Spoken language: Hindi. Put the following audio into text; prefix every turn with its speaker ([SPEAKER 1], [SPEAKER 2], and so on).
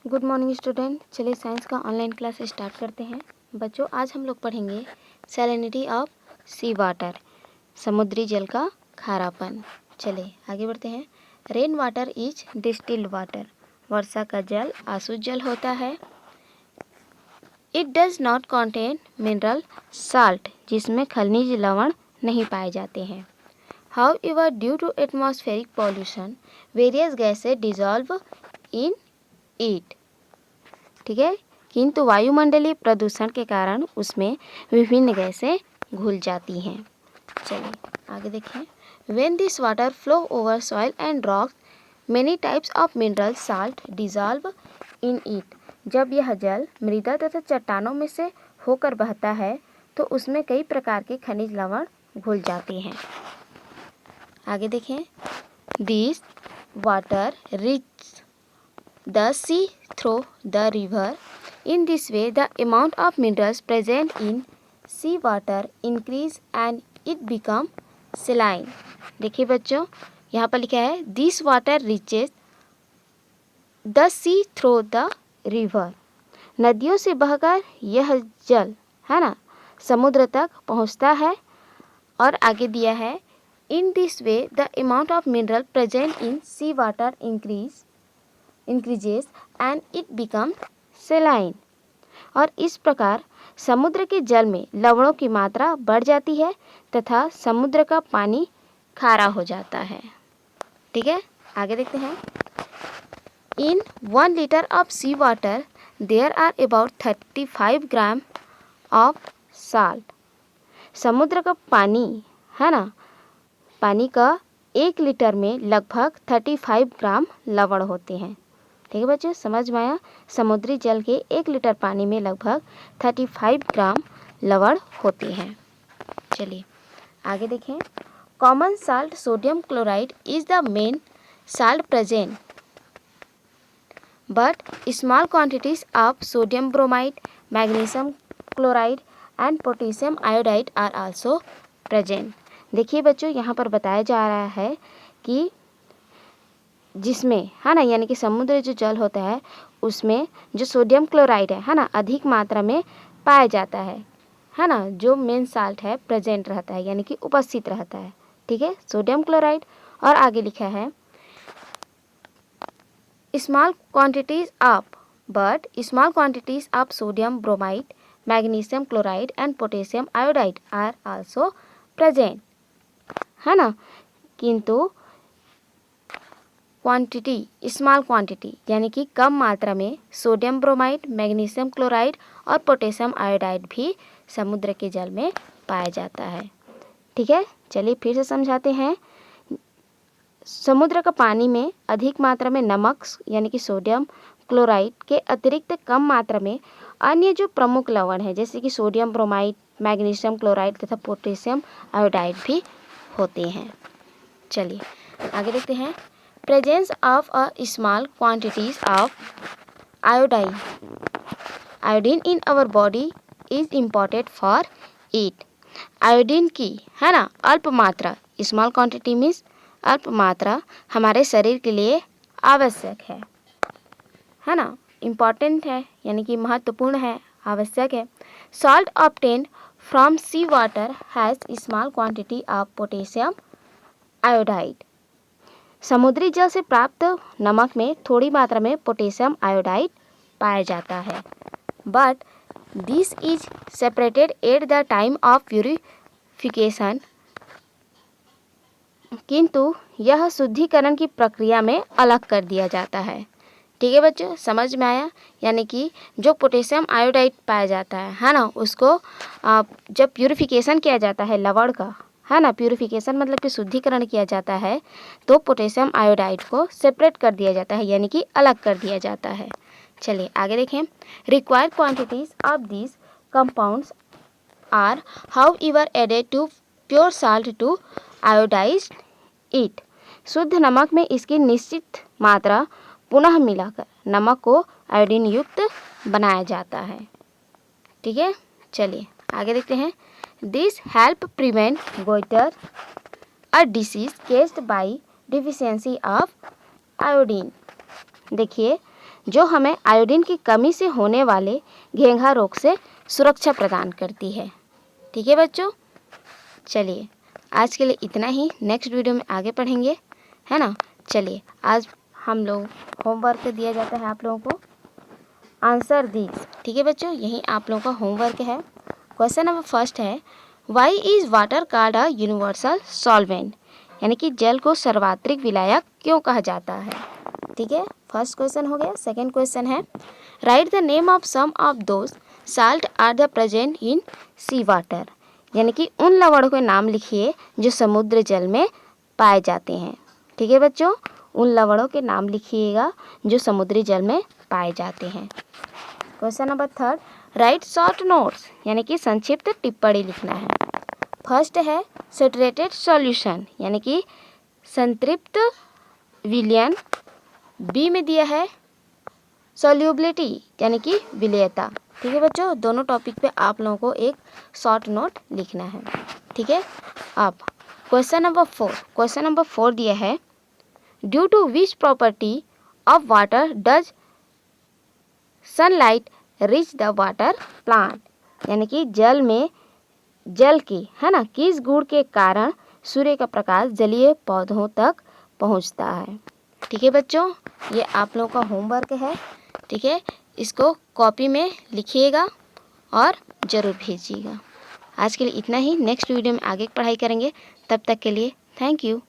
[SPEAKER 1] Good morning student. चलिए साइंस का ऑनलाइन क्लास स्टार्ट करते हैं। बच्चों, आज हम लोग पढ़ेंगे सैलिनिटी ऑफ सी वाटर, समुद्री जल का खारापन। चलिए आगे बढ़ते हैं। Rain water is distilled water, वर्षा का जल आसुत जल होता है। It does not contain mineral salt, जिसमें खनिज लवण नहीं पाए जाते हैं। However, due to atmospheric pollution, various gases dissolve in it। ठीक है, किंतु वायुमंडलीय प्रदूषण के कारण उसमें विभिन्न गैसें घुल जाती हैं। चलिए आगे देखें। When this water flow over soil and rocks, many types of mineral salt dissolve in it। जब यह जल मृदा तथा चट्टानों में से होकर बहता है तो उसमें कई प्रकार के खनिज लवण घुल जाते हैं। आगे देखें। This water reach the sea through the river. In this way the amount of minerals present in sea water increase and it become saline. देखिए बच्चों, यहाँ पर लिखा है this water reaches the sea through the river. नदियों से बहकर यह जल है ना समुद्र तक पहुँचता है। और आगे दिया है In this way, the amount of mineral present in sea water increases and it becomes saline। और इस प्रकार समुद्र के जल में लवणों की मात्रा बढ़ जाती है तथा समुद्र का पानी खारा हो जाता है। ठीक है, आगे देखते हैं। In 1 liter of sea water, there are about 35 gram of salt। समुद्र का पानी है ना, पानी का 1 लीटर में लगभग 35 ग्राम लवण होते हैं। ठीक है बच्चों, समझ में आया। समुद्री जल के 1 लीटर पानी में लगभग 35 ग्राम लवण होते हैं। चलिए आगे देखें। Common salt sodium chloride is the main salt present, but small quantities of sodium bromide, magnesium chloride and potassium iodide are also present. देखिए बच्चों, यहाँ पर बताया जा रहा है कि जिसमें है ना, यानी कि समुद्र जो जल होता है उसमें जो सोडियम क्लोराइड है ना अधिक मात्रा में पाया जाता है ना, जो मेन साल्ट है प्रेजेंट रहता है यानी कि उपस्थित रहता है। ठीक है, सोडियम क्लोराइड। और आगे लिखा है small quantities of sodium bromide, magnesium chloride and potassium iodide are also present, है ना। किंतु क्वांटिटी, स्मॉल क्वांटिटी यानी कि कम मात्रा में सोडियम ब्रोमाइड, मैग्नीशियम क्लोराइड और पोटेशियम आयोडाइड भी समुद्र के जल में पाया जाता है। ठीक है, चलिए फिर से समझाते हैं। समुद्र का पानी में अधिक मात्रा में नमक यानी कि सोडियम क्लोराइड के अतिरिक्त कम मात्रा में अन्य जो प्रमुख लवण है जैसे कि सोडियम ब्रोमाइड, मैग्नीशियम क्लोराइड तथा पोटेशियम आयोडाइड भी होते हैं। चलिए आगे देखते हैं। Presence of a small quantities of iodine in our body is important for it. Iodine की है ना अल्प मात्रा, स्मॉल क्वांटिटी मीन्स अल्प मात्रा हमारे शरीर के लिए आवश्यक है ना, इम्पॉर्टेंट है यानी कि महत्वपूर्ण है, आवश्यक है। Salt obtained from sea water has small quantity of potassium iodide. समुद्री जल से प्राप्त नमक में थोड़ी मात्रा में पोटेशियम आयोडाइड पाया जाता है। But this is separated at the time of purification. किंतु यह शुद्धिकरण की प्रक्रिया में अलग कर दिया जाता है। ठीक है बच्चों, समझ में आया। यानी कि जो पोटेशियम आयोडाइड पाया जाता है ना, उसको जब प्यूरिफिकेशन किया जाता है लवण का, है ना, प्यूरिफिकेशन मतलब कि शुद्धिकरण किया जाता है तो पोटेशियम आयोडाइड को सेपरेट कर दिया जाता है यानी कि अलग कर दिया जाता है। चलिए आगे देखें। Required quantities of this compounds are however added to pure salt to iodise it. शुद्ध नमक में इसकी निश्चित मात्रा पुनः मिलाकर नमक को आयोडीन युक्त बनाया जाता है। ठीक है, चलिए आगे देखते हैं। This help prevent goitre, a disease केस्ड bye deficiency of iodine. देखिए, जो हमें आयोडीन की कमी से होने वाले घेंघा रोग से सुरक्षा प्रदान करती है। ठीक है बच्चों, चलिए आज के लिए इतना ही। नेक्स्ट वीडियो में आगे पढ़ेंगे, है ना। चलिए आज हम लोग होमवर्क दिया जाता है आप लोगों को, आंसर दीज। ठीक है बच्चों, यही आप लोगों का होमवर्क है। क्वेश्चन नंबर फर्स्ट है, why is water called a universal solvent, यानी कि जल को सर्वात्रिक विलायक क्यों कहा जाता है। ठीक है, फर्स्ट क्वेश्चन हो गया। सेकंड क्वेश्चन है, write the name of some of those salt are the present in sea water, यानी कि उन लवणों के नाम लिखिए जो समुद्र जल में पाए जाते हैं। ठीक है बच्चों, उन लवणों के नाम लिखिएगा जो समुद्री जल में पाए जाते हैं। Question number third, right short notes, यानी कि संक्षिप्त टिप्पणी लिखना है। फर्स्ट है सैचुरेटेड सॉल्यूशन, यानी कि संतृप्त विलयन। बी में दिया है सॉल्युबिलिटी, यानी कि विलेयता। ठीक है बच्चों, दोनों टॉपिक पे आप लोगों को एक शॉर्ट नोट लिखना है। ठीक है, अब क्वेश्चन नंबर फोर दिया है, due to which property of water does sunlight reach the water plant, यानी कि जल की, है ना, किस गुण के कारण सूर्य का प्रकाश जलीय पौधों तक पहुंचता है। ठीक है बच्चों, ये आप लोगों का होमवर्क है। ठीक है, इसको कॉपी में लिखिएगा और ज़रूर भेजिएगा। आज के लिए इतना ही, नेक्स्ट वीडियो में आगे पढ़ाई करेंगे। तब तक के लिए थैंक यू।